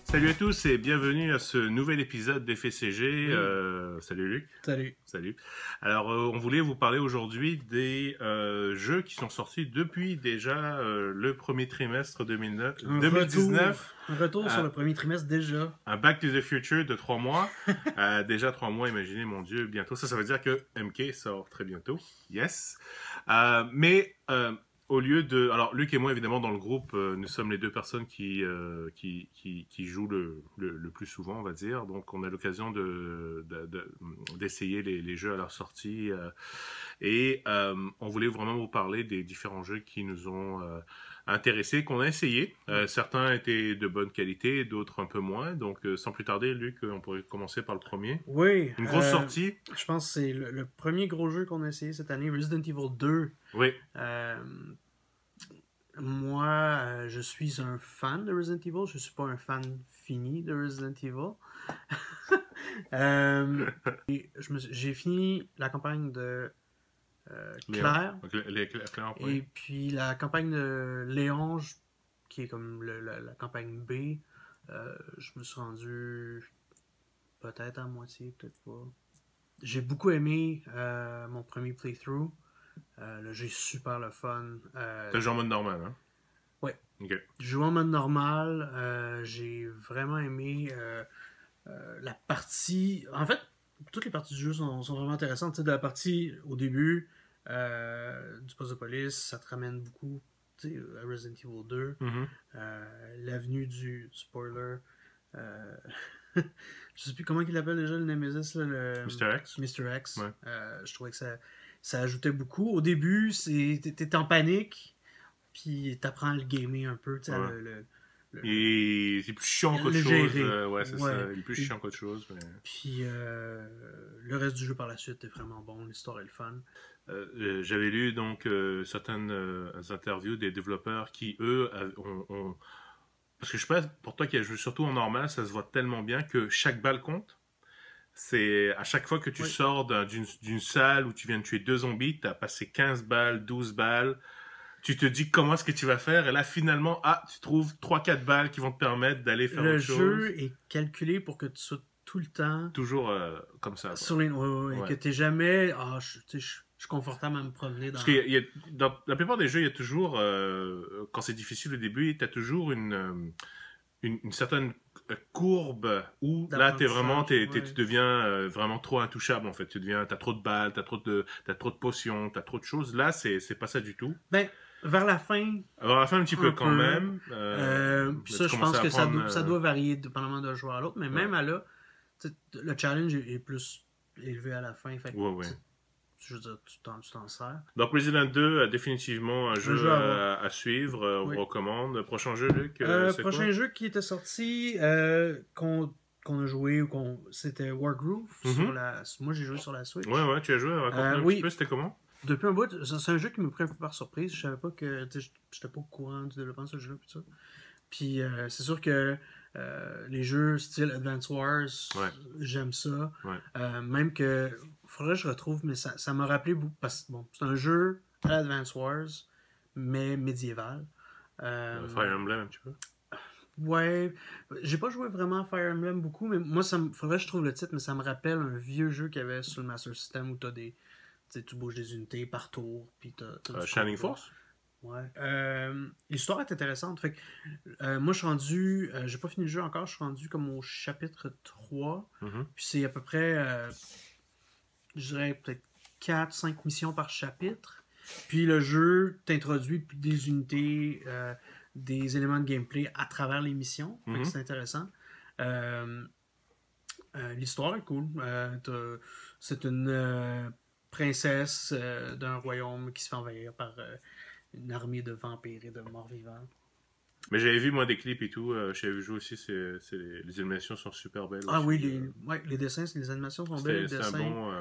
Salut à tous et bienvenue à ce nouvel épisode d'FCG. Salut Luc. Salut. Salut. Alors, on voulait vous parler aujourd'hui des jeux qui sont sortis depuis déjà le premier trimestre 2019. Un retour sur le premier trimestre déjà. Un Back to the Future de 3 mois. Déjà 3 mois, imaginez, mon Dieu, bientôt. Ça veut dire que MK sort très bientôt. Yes. Mais au lieu de... Alors, Luc et moi, évidemment, dans le groupe, nous sommes les deux personnes qui jouent le plus souvent, on va dire. Donc, on a l'occasion d'essayer les jeux à leur sortie. On voulait vraiment vous parler des différents jeux qui nous ont intéressés, qu'on a essayé. Certains étaient de bonne qualité, d'autres un peu moins. Donc, sans plus tarder, Luc, on pourrait commencer par le premier. Oui. Une grosse sortie. Je pense que c'est le premier gros jeu qu'on a essayé cette année, Resident Evil 2. Oui. Moi, je suis un fan de Resident Evil. Je ne suis pas un fan fini de Resident Evil. J'ai fini la campagne de Claire. Claire, oui. Et puis la campagne de Léon, qui est comme la campagne B. Je me suis rendu peut-être à moitié, peut-être pas. J'ai beaucoup aimé mon premier playthrough. Le jeu est super le fun. T'as joué en mode normal, hein? Ouais. Okay. Je joue en mode normal. J'ai vraiment aimé la partie. En fait, toutes les parties du jeu sont vraiment intéressantes. Tu sais, de la partie au début du poste de police, ça te ramène beaucoup à Resident Evil 2. Mm-hmm. L'avenue du spoiler. Je sais plus comment il l'appelle déjà le Nemesis, là, le Mr. X. Mr. X. Ouais. Je trouvais que ça ajoutait beaucoup. Au début, t'es en panique, puis t'apprends à le gamer un peu. Ouais. Et c'est plus chiant qu'autre chose. Ouais, c'est ça. Il est plus chiant qu'autre chose. Mais... Puis le reste du jeu par la suite est vraiment bon. L'histoire est le fun. J'avais lu donc certaines interviews des développeurs qui, eux, ont... Parce que je sais pas, pour toi qui as joué surtout en normal, ça se voit tellement bien que chaque balle compte. C'est à chaque fois que tu sors d'une salle où tu viens de tuer 2 zombies, tu as passé 15 balles, 12 balles. Tu te dis comment est-ce que tu vas faire. Et là, finalement, tu trouves 3-4 balles qui vont te permettre d'aller faire autre chose. Le jeu est calculé pour que tu sois tout le temps... Toujours comme ça. Sur les... que tu n'es jamais... je suis confortable à me promener dans... Parce que dans la plupart des jeux, il y a toujours... quand c'est difficile au début, tu as toujours une certaine courbe où là tu deviens vraiment trop intouchable en fait. T'as trop de balles, t'as trop de potions, t'as trop de choses. Là c'est pas ça du tout. Ben vers la fin un petit peu quand même. Ça je pense que ça doit varier dépendamment d'un joueur à l'autre, mais même à là le challenge est plus élevé à la fin. Fait je veux dire, tu t'en sers. Donc Resident 2, définitivement un jeu à suivre, on vous recommande. Prochain jeu, Luc, c'est prochain quoi? jeu qui était sorti, qu'on a joué, c'était Wargroove. Moi j'ai joué sur la Switch. Ouais, tu as joué, raconte-nous un petit peu, c'était comment? Depuis un bout, c'est un jeu qui me pris un peu par surprise. Je savais pas que, j'étais pas au courant du développement de ce jeu-là. Puis c'est sûr que les jeux style Advance Wars, j'aime ça. Même que, faudrait que je retrouve, mais ça m'a rappelé beaucoup, parce que c'est un jeu à Advance Wars, mais médiéval. Fire Emblem un petit peu. Ouais, j'ai pas joué vraiment à Fire Emblem beaucoup, mais moi, faudrait que je trouve le titre, mais ça me rappelle un vieux jeu qu'il y avait sur le Master System où tu bouges des unités par tour, puis t'as Shining Force? Ouais. L'histoire est intéressante. Fait que, moi, je suis rendu... j'ai pas fini le jeu encore. Je suis rendu comme au chapitre 3. Mm-hmm. Puis c'est à peu près... je dirais peut-être 4-5 missions par chapitre. Puis le jeu t'introduit des unités, des éléments de gameplay à travers les missions. Fait que c'est intéressant. L'histoire est cool. C'est une princesse d'un royaume qui se fait envahir par... une armée de vampires et de morts-vivants. Mais j'avais vu, moi, des clips et tout. J'avais vu aussi, les animations sont super belles. Ah aussi, les dessins, les animations sont belles. C'est un bon...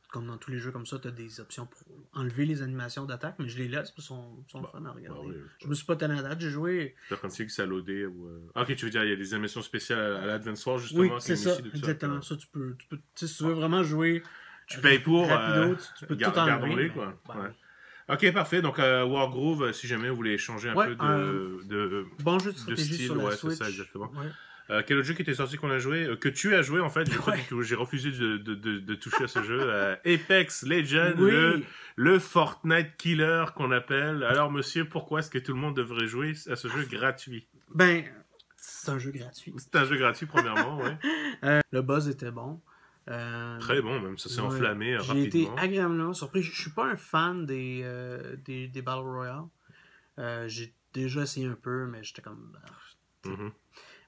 comme dans tous les jeux comme ça, tu as des options pour enlever les animations d'attaque, mais je les laisse parce qu'ils sont fun à regarder. Je me suis pas tanné à date, j'ai joué... C'est comme si ça loadait ou... Ok, tu veux dire, il y a des animations spéciales à l'Advance Wars, justement. Oui, c'est ça, exactement. Ça, tu peux si tu veux vraiment jouer... Tu payes pour... rapido, tu peux tout enlever. quoi. Ouais. Ok, parfait. Donc, Wargroove, si jamais vous voulez changer un peu bon jeu de stratégie style, sur la Switch. c'est ça, exactement. Ouais. Quel autre jeu qui était sorti qu'on a joué, que tu as joué en fait, j'ai refusé de toucher à ce jeu. Apex Legends, le Fortnite killer qu'on appelle. Alors monsieur, pourquoi est-ce que tout le monde devrait jouer à ce jeu gratuit? Ben, c'est un jeu gratuit. C'est un jeu gratuit premièrement, ouais. Le buzz était bon. Très bon, même ça s'est enflammé rapidement. J'ai été agréablement surpris. Je suis pas un fan des Battle Royale. J'ai déjà essayé un peu, mais j'étais comme...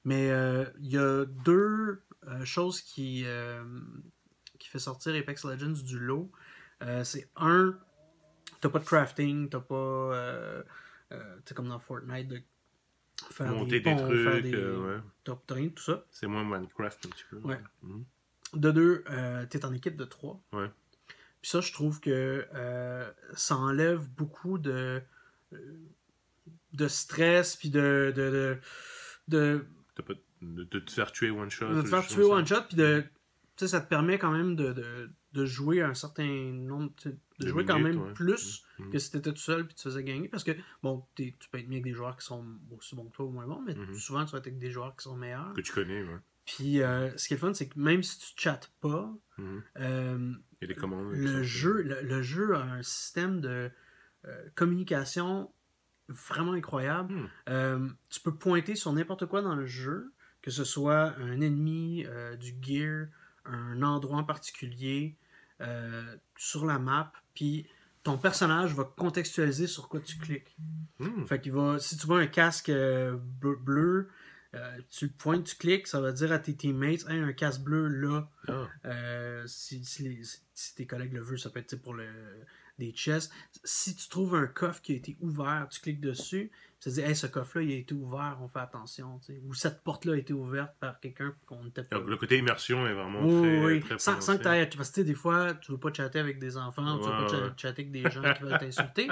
Mais il y a deux choses qui fait sortir Apex Legends du lot. C'est un, t'as pas de crafting, t'as pas... t'es comme dans Fortnite, de faire monter des ponts, trucs, ouais. T'as rien de tout ça. C'est moins Minecraft un petit peu. Ouais. De deux, t'es en équipe de 3. Ouais. Puis ça, je trouve que ça enlève beaucoup de stress, puis de te faire tuer one shot. De te faire tuer one shot, puis ça te permet quand même de jouer un certain nombre, de jouer quand même plus que si t'étais tout seul puis tu te faisais gagner. Parce que, bon, tu peux être mis avec des joueurs qui sont aussi bons que toi ou moins bons, mais souvent tu vas être avec des joueurs qui sont meilleurs. Que tu connais, ouais. Puis ce qui est le fun, c'est que même si tu chattes pas, il y a des commandes. Le jeu a un système de communication vraiment incroyable. Tu peux pointer sur n'importe quoi dans le jeu, que ce soit un ennemi, du gear, un endroit en particulier sur la map, puis ton personnage va contextualiser sur quoi tu cliques. Fait qu'il va, si tu vois un casque bleu, tu pointes, tu cliques, ça va dire à tes teammates, hey, un casque bleu là. Si tes collègues le veulent, ça peut être pour des chests. Si tu trouves un coffre qui a été ouvert, tu cliques dessus, ça te dit, hey, ce coffre-là, il a été ouvert, on fait attention. T'sais. Ou cette porte-là a été ouverte par quelqu'un qu'on n'était pas. Donc, le côté immersion est vraiment très sans que tu ailles. Parce que des fois, tu veux pas chatter avec des enfants, tu veux pas chatter avec des gens qui veulent t'insulter.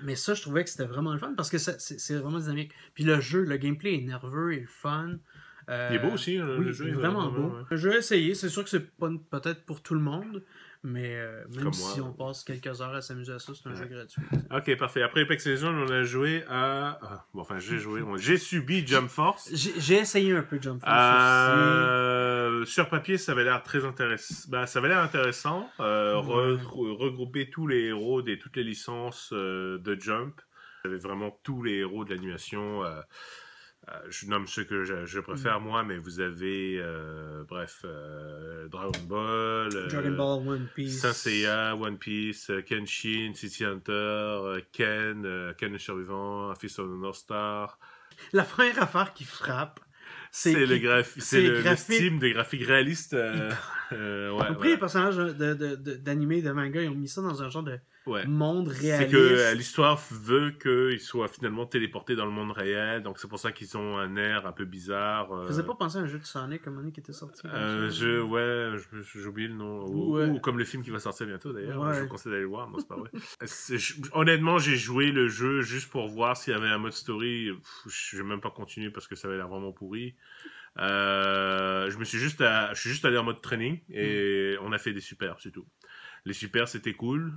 Mais ça, je trouvais que c'était vraiment le fun parce que c'est vraiment dynamique. Puis le jeu, le gameplay est nerveux et fun. Il est beau aussi, le jeu. Il est vraiment beau. Ouais. Je vais essayer. C'est sûr que c'est pas peut-être pour tout le monde, mais même comme si on passe quelques heures à s'amuser à ça, c'est un jeu gratuit. Ok, parfait. Après Apex Legends, on a joué à... j'ai subi Jump Force. J'ai essayé un peu Jump Force aussi. Sur papier, ça avait l'air très intéressant. Ça avait l'air intéressant. Regrouper tous les héros de toutes les licences de Jump. J'avais vraiment tous les héros de l'animation. Je nomme ceux que je préfère moi, mais vous avez Dragon Ball, One Piece, Saint Seiya, One Piece, Kenshin, City Hunter, Ken le survivant, Fist of the North Star. La première affaire qui frappe, c'est le style des graphiques réalistes. Ils ont pris les personnages d'animé, de manga, ils ont mis ça dans un genre de monde réaliste. C'est que l'histoire veut qu'ils soient finalement téléportés dans le monde réel, donc c'est pour ça qu'ils ont un air un peu bizarre. Ça faisait pas penser à un jeu de Sonic comme année qui était sorti. J'ai oublié le nom. Ou comme le film qui va sortir bientôt d'ailleurs. Je vous conseille d'aller le voir, non c'est pas vrai. Honnêtement, j'ai joué le jeu juste pour voir s'il y avait un mode story. Je vais même pas continuer parce que ça avait l'air vraiment pourri. Je suis juste allé en mode training et on a fait des supers, c'est tout. Les supers c'était cool.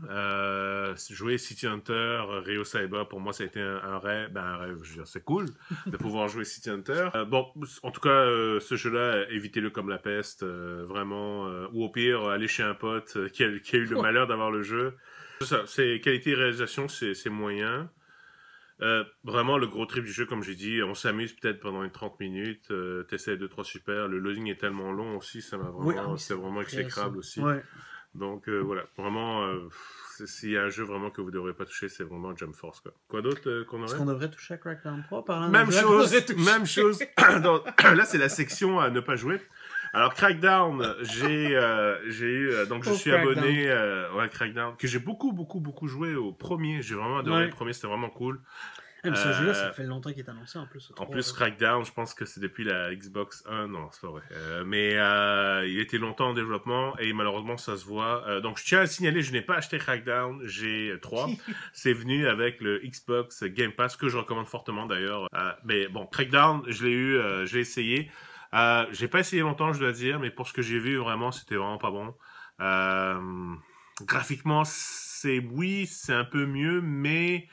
Jouer City Hunter, Rio Cyber, pour moi ça a été un rêve. Un rêve, je veux dire, c'est cool de pouvoir jouer City Hunter. En tout cas, ce jeu-là, évitez-le comme la peste, vraiment. Ou au pire, allez chez un pote qui a eu le malheur d'avoir le jeu. C'est qualité et réalisation, c'est moyen. Vraiment le gros trip du jeu, comme j'ai dit, on s'amuse peut-être pendant 30 minutes, t'essaies 2-3 super, le loading est tellement long aussi, ça m'a vraiment, c'est vraiment exécrable aussi. Donc voilà, vraiment, s'il y a un jeu vraiment que vous ne devrez pas toucher, c'est vraiment Jump Force. Quoi d'autre qu'on aurait? Est-ce qu'on devrait toucher à Crackdown 3 parlant même chose. Donc, là c'est la section à ne pas jouer. Alors Crackdown, donc je suis abonné Crackdown, que j'ai beaucoup joué au premier. J'ai vraiment adoré le premier, c'était vraiment cool. Ce jeu-là, ça fait longtemps qu'il est annoncé en plus. En plus, Crackdown, je pense que c'est depuis la Xbox 1, non, c'est pas vrai. Mais il était longtemps en développement et malheureusement ça se voit. Donc je tiens à signaler, je n'ai pas acheté Crackdown, j'ai 3. C'est venu avec le Xbox Game Pass que je recommande fortement d'ailleurs. Mais bon, Crackdown, je l'ai essayé. J'ai pas essayé longtemps, je dois dire, mais pour ce que j'ai vu, vraiment, c'était vraiment pas bon. Graphiquement, oui, c'est un peu mieux, mais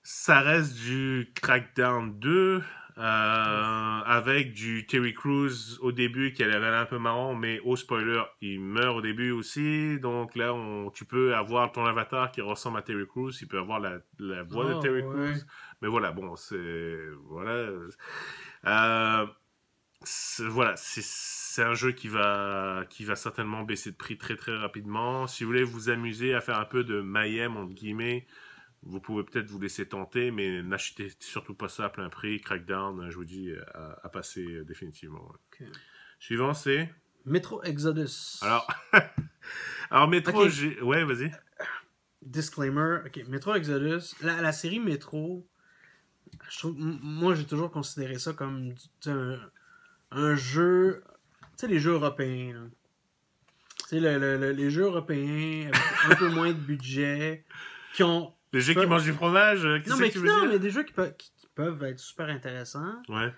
ça reste du Crackdown 2 avec du Terry Crews au début qui avait l'air un peu marrant, mais au spoiler, il meurt au début aussi. Donc là, tu peux avoir ton avatar qui ressemble à Terry Crews, il peut avoir la voix de Terry Crews. Mais voilà, bon, c'est... Voilà. C'est un jeu qui va certainement baisser de prix très très rapidement. Si vous voulez vous amuser à faire un peu de mayhem, entre guillemets, vous pouvez peut-être vous laisser tenter, mais n'achetez surtout pas ça à plein prix. Crackdown, je vous dis, à passer définitivement. Okay. Suivant, c'est... Metro Exodus. Alors Metro, okay. Ouais, vas-y. Disclaimer. Ok, Metro Exodus. La série Metro, moi, j'ai toujours considéré ça comme un jeu... Tu sais, les jeux européens. Tu sais, les jeux européens avec un peu moins de budget, qui ont... Les jeux qui mangent du fromage, mais des jeux qui peuvent être super intéressants. Ouais.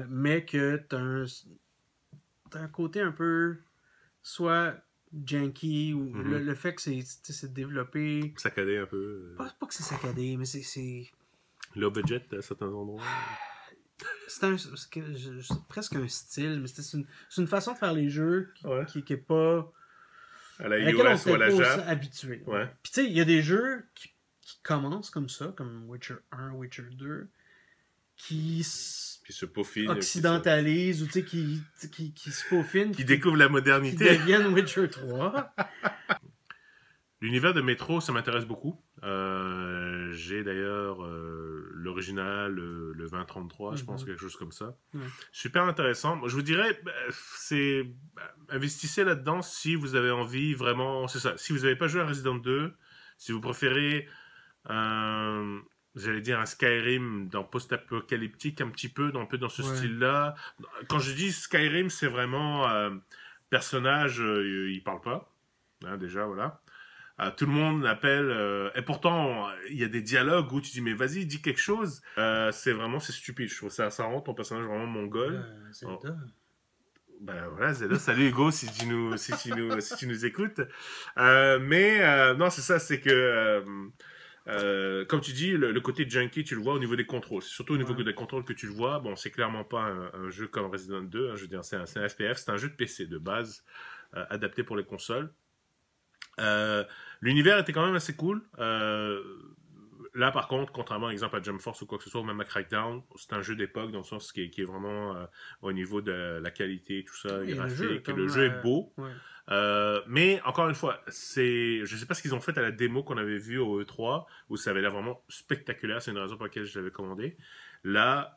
Mais que t'as un côté un peu soit janky ou le fait que c'est développé. Saccadé un peu. Pas que c'est saccadé, mais c'est. Low budget à certains endroits. C'est presque un style, mais c'est une façon de faire les jeux qui est pas. À la US ou à la Jap. Habitué. Ouais. Puis tu sais, il y a des jeux qui commencent comme ça, comme Witcher 1, Witcher 2, qui se peaufinent, occidentalisent, ou tu sais, qui se peaufinent. Qui découvrent la modernité. Qui deviennent Witcher 3. L'univers de Metro, ça m'intéresse beaucoup. J'ai d'ailleurs l'original, le 2033, je pense, quelque chose comme ça. Super intéressant. Moi, je vous dirais, investissez là-dedans si vous avez envie vraiment... C'est ça. Si vous n'avez pas joué à Resident 2, si vous préférez... j'allais dire un Skyrim dans post-apocalyptique, un peu dans ce style-là. Quand je dis Skyrim, c'est vraiment personnage, il parle pas, hein, déjà, voilà. Tout le monde l'appelle, et pourtant il y a des dialogues où tu dis mais vas-y, dis quelque chose. C'est stupide, je trouve ça rend ton personnage vraiment mongol. Zelda. Ben voilà, Zelda, salut Hugo si tu nous écoutes. Non, c'est ça, c'est que comme tu dis, le côté junkie, tu le vois au niveau des contrôles. C'est surtout au niveau des contrôles que tu le vois. Bon, c'est clairement pas un jeu comme Resident 2. Hein, je veux dire, c'est un FPS, c'est un jeu de PC de base, adapté pour les consoles. L'univers était quand même assez cool. Là, par contre, contrairement, exemple, à Jump Force ou quoi que ce soit, ou même à Crackdown, c'est un jeu d'époque dans le sens qui est vraiment au niveau de la qualité, tout ça, graphique. Le jeu est beau. Ouais. Mais, encore une fois, je sais pas ce qu'ils ont fait à la démo qu'on avait vue au E3, où ça avait l'air vraiment spectaculaire. C'est une raison pour laquelle je l'avais commandé. Là,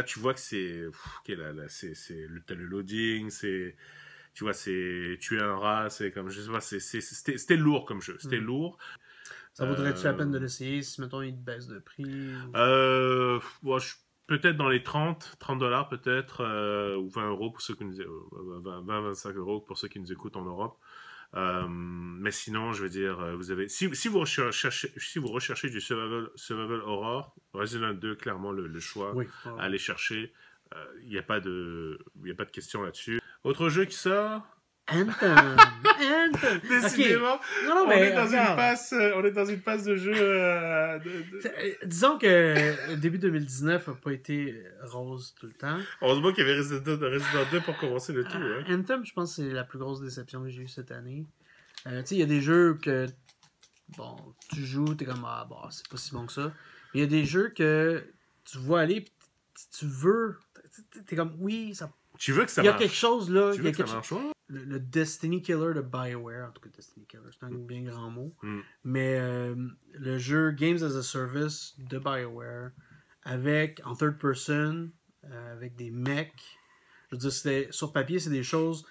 tu vois que c'est... t'as le loading, c'est... Tu vois, c'est tuer un rat, c'est comme, je sais pas, c'était lourd comme jeu, c'était lourd. Ça vaudrait-tu la peine de l'essayer si, mettons, il te baisse de prix peut-être dans les $30 peut-être, ou 20 € pour ceux qui nous 20-25 € pour ceux qui nous écoutent en Europe. Mais sinon, je veux dire, vous avez, si vous recherchez du survival horror, Resident 2, clairement le choix à aller chercher. Il n'y a pas de question là-dessus. Autre jeu qui sort? Anthem. Décidément, okay. Non, on est dans une passe de jeu. Disons que début 2019 n'a pas été rose tout le temps. Heureusement qu'il y avait Resident 2 pour commencer le tout. Hein. Anthem, je pense que c'est la plus grosse déception que j'ai eue cette année. Tu sais, il y a des jeux que tu joues, t'es comme c'est pas si bon que ça. Mais il y a des jeux que tu vois aller, tu veux, t'es comme ça. Tu veux que ça marche. Il y a quelque chose là. Tu veux que ça marche, le Destiny Killer de BioWare, en tout cas Destiny Killer, c'est un bien grand mot. Mais le jeu Games as a Service de BioWare, en third person, avec des mecs. Je veux dire, sur papier, c'est des choses.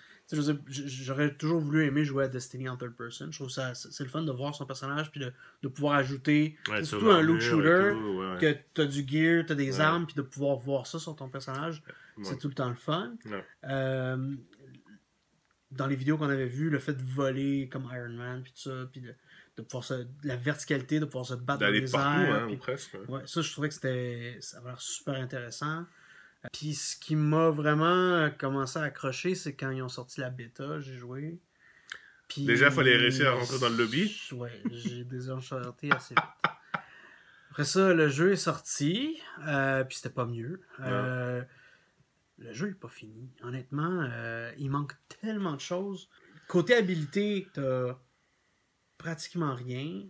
J'aurais toujours voulu aimer jouer à Destiny en third person. Je trouve ça c'est le fun de voir son personnage puis de pouvoir ajouter surtout un loot shooter que t'as du gear, t'as des armes puis de pouvoir voir ça sur ton personnage, c'est tout le temps le fun. Dans les vidéos qu'on avait vues, le fait de voler comme Iron Man puis tout ça, puis de pouvoir la verticalité, de pouvoir se battre dans les airs. Puis, presque. Ouais, ça je trouvais que ça avait l'air super intéressant. Puis ce qui m'a vraiment commencé à accrocher, c'est quand ils ont sorti la bêta, j'ai joué. Puis, déjà, il fallait réussir à rentrer dans le lobby. Ouais, j'ai désenchanté assez vite. Après ça, le jeu est sorti, puis c'était pas mieux. Le jeu est pas fini. Honnêtement, il manque tellement de choses. Côté habilité, t'as pratiquement rien.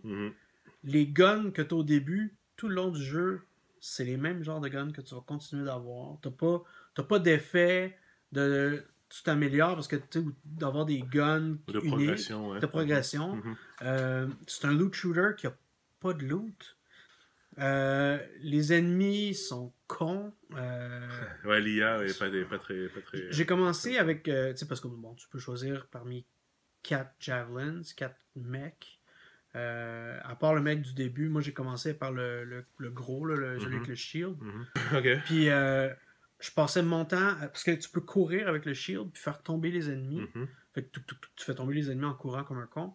Les guns que t'as au début, tout le long du jeu, c'est les mêmes genres de guns que tu vas continuer d'avoir. T'as pas d'effet de... Tu t'améliores parce que tu sais, d'avoir des guns de uniques, progression, ouais. de progression. C'est un loot shooter qui a pas de loot. Les ennemis sont cons. Ouais, l'IA est pas très... J'ai commencé avec... tu sais, parce que bon, tu peux choisir parmi 4 javelins, 4 mecs. À part le mec du début, moi j'ai commencé par le gros, là, celui avec le shield. Ok. Puis je passais mon temps, parce que tu peux courir avec le shield puis faire tomber les ennemis. Fait que tu fais tomber les ennemis en courant comme un con.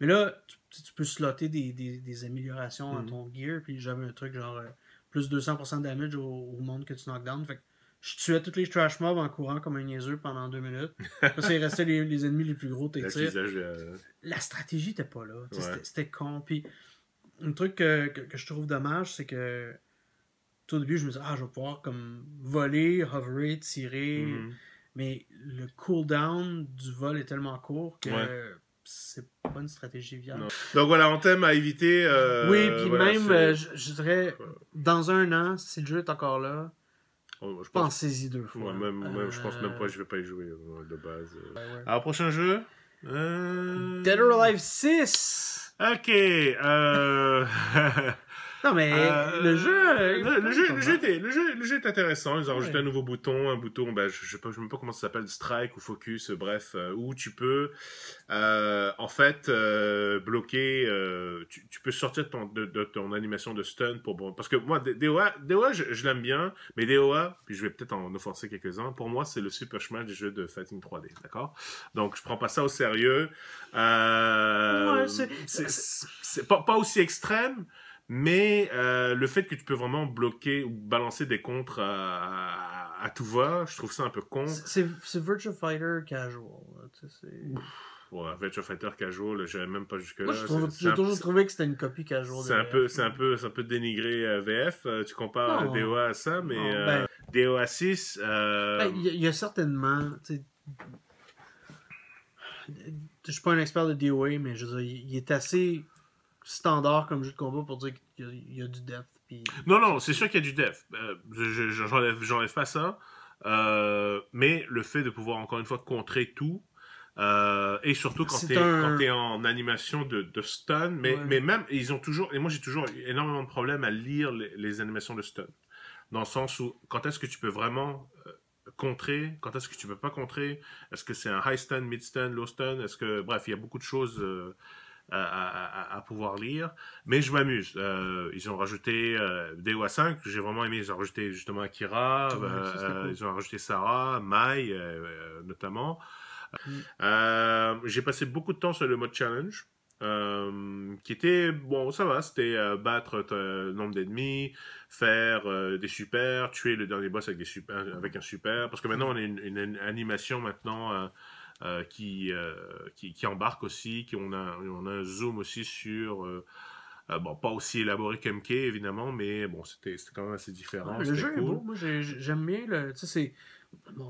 Mais là, tu peux slotter des améliorations à ton gear. Puis j'avais un truc genre plus 200% de damage au monde que tu knockdown. Fait que je tuais tous les trash mobs en courant comme un niaiseux pendant 2 minutes. Après ça, il restait les ennemis les plus gros, La stratégie n'était pas là. Ouais. C'était con. Puis un truc que je trouve dommage, c'est que tout au début, je me disais, je vais pouvoir comme voler, hoverer, tirer. Mais le cooldown du vol est tellement court que c'est pas une stratégie viable. Non. Donc voilà, on t'aime à éviter. Oui, puis voilà, même, je dirais, dans 1 an, si le jeu est encore là, pensez-y 2 fois. Ouais, même, je pense même pas que je vais pas y jouer de base. Alors, prochain jeu Dead or Alive 6. Ok. Non, mais le jeu est intéressant. Ils ont rajouté un nouveau bouton, je sais même pas comment ça s'appelle, strike ou focus, bref, où tu peux, en fait, bloquer, tu peux sortir de ton animation de stun parce que moi, DOA, je l'aime bien, mais DOA, puis je vais peut-être en offenser quelques-uns, pour moi, c'est le Super Smash des jeux de fighting 3D, d'accord? Donc, je prends pas ça au sérieux. C'est pas aussi extrême. Mais le fait que tu peux vraiment bloquer ou balancer des contres à tout va, je trouve ça un peu con. C'est Virtua Fighter casual. Ouais, Virtua Fighter casual, j'avais même pas jusque-là. J'ai toujours trouvé que c'était une copie casual. C'est un peu dénigré VF. Tu compares DOA à ça, mais DOA 6... Il y a certainement... Je suis pas un expert de DOA, mais je veux dire, il est assez... standard comme jeu de combat pour dire qu'il y a du depth. Puis... Non, c'est sûr qu'il y a du depth. J'enlève pas ça. Mais le fait de pouvoir, encore une fois, contrer tout, et surtout quand t'es en animation de stun, mais même, ils ont toujours, et moi j'ai toujours énormément de problèmes à lire les animations de stun. Dans le sens où, quand est-ce que tu peux vraiment contrer, quand est-ce que tu peux pas contrer, est-ce que c'est un high stun, mid stun, low stun, bref, il y a beaucoup de choses... à pouvoir lire, mais je m'amuse. Ils ont rajouté DOA 5, j'ai vraiment aimé. Ils ont rajouté justement Akira, cool. Ils ont rajouté Sarah, Mai notamment. J'ai passé beaucoup de temps sur le mode challenge, qui était bon, ça va, c'était battre le nombre d'ennemis, faire des supers, tuer le dernier boss avec un super, parce que maintenant on a une animation maintenant. Qui embarque aussi, on a un zoom aussi sur pas aussi élaboré qu'MK évidemment, mais bon, c'était quand même assez différent. Le jeu cool. Est beau, moi j'aime bien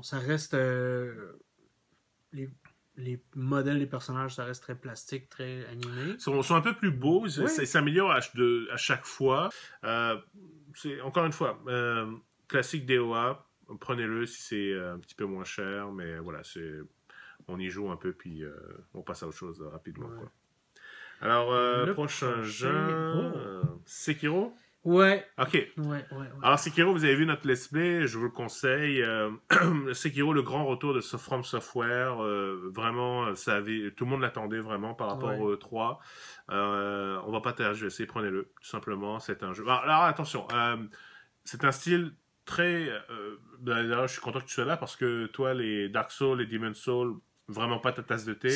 ça reste les modèles des personnages, ça reste très plastique, très animé. Ils sont un peu plus beaux, ça s'améliore à chaque fois. Encore une fois, classique DOA, prenez-le si c'est un petit peu moins cher, mais voilà, on y joue un peu, puis on passe à autre chose rapidement. Quoi. Alors, prochain jeu... Sekiro? Ouais. Ok. Ouais. Alors, Sekiro, vous avez vu notre let's play, je vous le conseille. Sekiro, le grand retour de From Software. Vraiment, tout le monde l'attendait vraiment par rapport au 3. On va pas tergiverser, prenez-le, tout simplement. C'est un jeu... Alors, attention, c'est un style... très... D'ailleurs, je suis content que tu sois là parce que toi, les Dark Souls, les Demon's Souls, vraiment pas ta tasse de thé.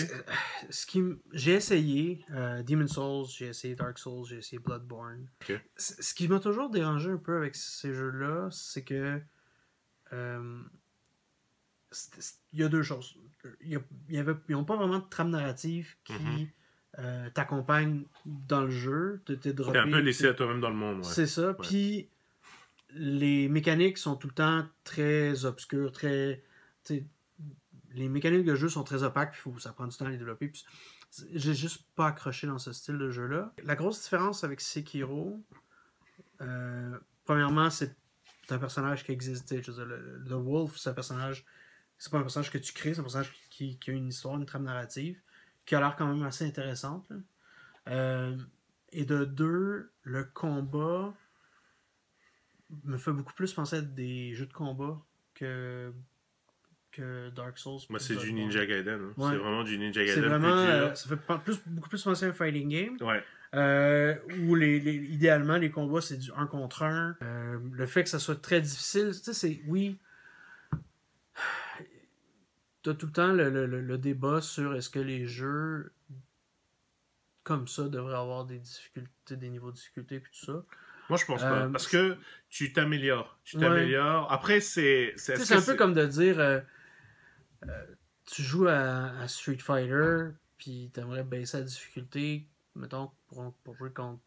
J'ai essayé Demon's Souls, j'ai essayé Dark Souls, j'ai essayé Bloodborne. Okay. Ce qui m'a toujours dérangé un peu avec ces jeux-là, c'est que il y a deux choses. Ils n'ont pas vraiment de trame narrative qui t'accompagne dans le jeu. T'es un peu laissé à toi-même dans le monde. Ouais. C'est ça. Ouais. Puis les mécaniques sont tout le temps très obscures, très... Les mécaniques de jeu sont très opaques, puis ça prend du temps à les développer. Puis j'ai juste pas accroché dans ce style de jeu-là. La grosse différence avec Sekiro, premièrement, c'est un personnage qui existe. Je veux dire, le Wolf, c'est un personnage... C'est pas un personnage que tu crées, c'est un personnage qui a une histoire, une trame narrative, qui a l'air quand même assez intéressante. Et de deux, le combat me fait beaucoup plus penser à des jeux de combat que Dark Souls. Moi, c'est du Ninja Gaiden. Hein. Ouais. C'est vraiment du Ninja Gaiden. C'est vraiment, ça fait beaucoup plus penser à un fighting game. Ouais. Où idéalement, les combats, c'est du 1 contre 1. Le fait que ça soit très difficile, tu sais, c'est... Oui... T'as tout le temps le débat sur est-ce que les jeux comme ça devraient avoir des difficultés, des niveaux de difficulté et tout ça. Moi, je pense pas. Parce que tu t'améliores. Ouais. Après, c'est un peu comme de dire tu joues à Street Fighter puis t'aimerais baisser la difficulté, mettons, pour jouer contre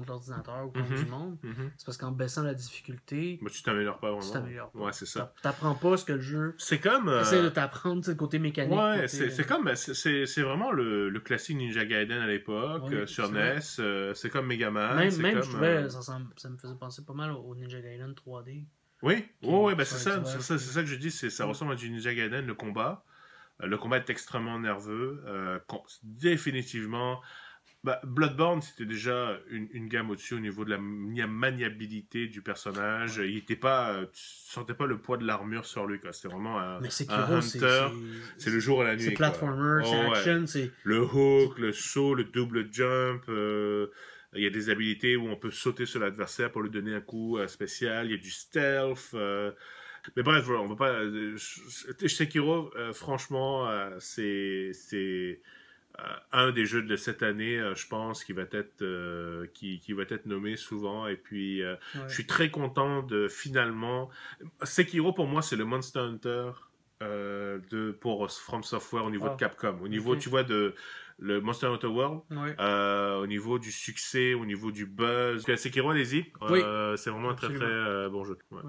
l'ordinateur ou contre du monde. C'est parce qu'en baissant la difficulté... Mais tu t'améliores pas vraiment. Tu t'améliores pas. Ouais, c'est ça. T'apprends pas ce que le jeu... C'est comme... Essaie de t'apprendre le côté mécanique. Ouais, c'est comme... C'est vraiment le classique Ninja Gaiden à l'époque, sur NES. C'est comme Mega Man. Même comme, je trouvais, ça me faisait penser pas mal au Ninja Gaiden 3D. Oui, ouais, ben c'est ça que je dis. Ça ressemble à du Ninja Gaiden, le combat. Le combat est extrêmement nerveux. Définitivement... Bloodborne, c'était déjà une gamme au-dessus au niveau de la maniabilité du personnage. Il était pas, tu sentais pas le poids de l'armure sur lui. C'était vraiment un hunter. C'est le jour et la nuit. C'est platformer, c'est action. C'est... Le hook, le saut, le double jump. Il y a des habilités où on peut sauter sur l'adversaire pour lui donner un coup spécial. Il y a du stealth. Mais bref, on va pas... Sekiro, franchement, c'est un des jeux de cette année, je pense, qui va être nommé souvent. Et puis, je suis très content de finalement... Sekiro, pour moi, c'est le Monster Hunter pour From Software au niveau de Capcom. Au niveau, tu vois, le Monster Hunter World, au niveau du succès, au niveau du buzz. Sekiro, allez-y. C'est vraiment un très très bon jeu. Ouais.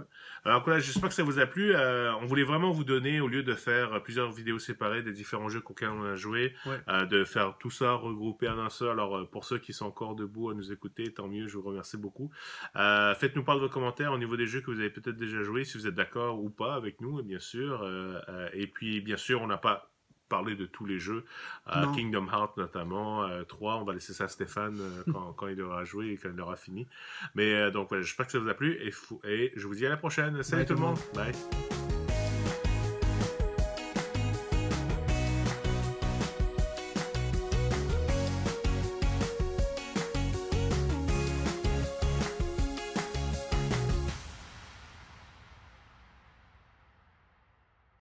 Alors voilà, j'espère que ça vous a plu. On voulait vraiment vous donner, au lieu de faire plusieurs vidéos séparées des différents jeux auxquels on a joué, de faire tout ça regroupé en un seul. Alors pour ceux qui sont encore debout à nous écouter, tant mieux, je vous remercie beaucoup. Faites-nous part de vos commentaires au niveau des jeux que vous avez peut-être déjà joués, si vous êtes d'accord ou pas avec nous, bien sûr. Et puis bien sûr, on n'a pas parler de tous les jeux, Kingdom Hearts notamment, 3, on va laisser ça à Stéphane quand il aura joué et quand il aura fini. Mais donc, j'espère que ça vous a plu et je vous dis à la prochaine. Salut tout le monde. Bye.